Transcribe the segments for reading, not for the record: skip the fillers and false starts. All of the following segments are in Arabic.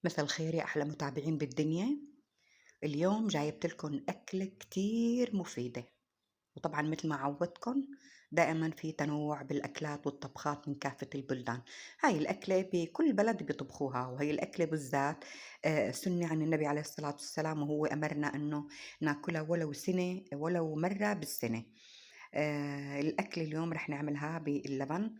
مساء الخير يا أحلى متابعين بالدنيا. اليوم جايبت لكم أكلة كتير مفيدة، وطبعا مثل ما عودتكم دائما في تنوع بالأكلات والطبخات من كافة البلدان. هاي الأكلة بكل بلد بيطبخوها، وهي الأكلة بالذات سنة عن النبي عليه الصلاة والسلام، وهو أمرنا أنه ناكلها ولو سنة ولو مرة بالسنة. الأكل اليوم رح نعملها باللبن.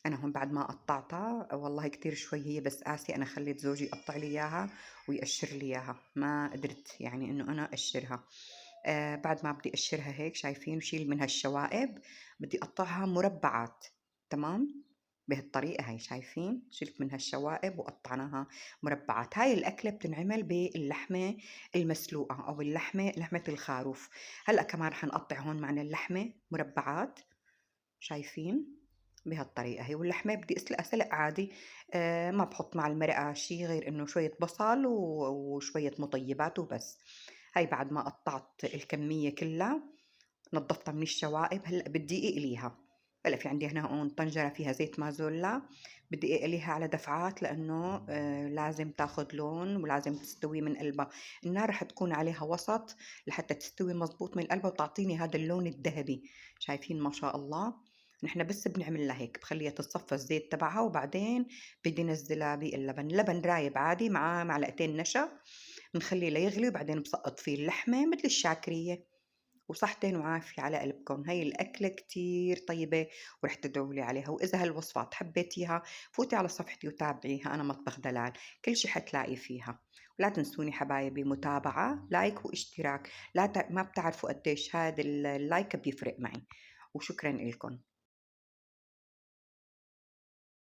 أنا هون بعد ما قطعتها والله كتير شوي هي، بس قاسي، أنا خليت زوجي يقطع لي إياها ويقشر لي إياها، ما قدرت يعني إنه أنا أقشرها. بعد ما بدي أقشرها هيك شايفين وشيل منها الشوائب، بدي أقطعها مربعات. تمام، بهالطريقة هاي شايفين شلت منها الشوائب وقطعناها مربعات. هاي الأكلة بتنعمل باللحمة المسلوقة أو لحمة الخروف. هلأ كمان حنقطع هون معنا اللحمة مربعات، شايفين بهالطريقة هي. واللحمة بدي أسلقها سلق عادي، ما بحط مع المرقة شي غير إنه شوية بصل وشوية مطيبات وبس. هاي بعد ما قطعت الكمية كلها نظفتها من الشوائب، هلأ بدي أقليها. هلأ في عندي هنا هون طنجرة فيها زيت مازولا، بدي أقليها على دفعات لأنه لازم تاخد لون ولازم تستوي من قلبها. النار رح تكون عليها وسط لحتى تستوي مزبوط من قلبها وتعطيني هذا اللون الذهبي. شايفين ما شاء الله. نحن بس بنعمل لها هيك، بخليها تتصفى الزيت تبعها وبعدين بدي نزلها باللبن. لبن رايب عادي مع معلقتين نشا، بنخليه ليغلي وبعدين بسقط فيه اللحمة مثل الشاكرية. وصحتين وعافية على قلبكم. هاي الأكلة كتير طيبة ورح تدعوا لي عليها. وإذا هالوصفات حبيتيها فوتي على صفحتي وتابعيها، أنا مطبخ دلال، كل شي حتلاقي فيها. ولا تنسوني حبايبي متابعة، لايك واشتراك. لا ما بتعرفوا قديش هذا اللايك بيفرق معي. وشكرا لكم.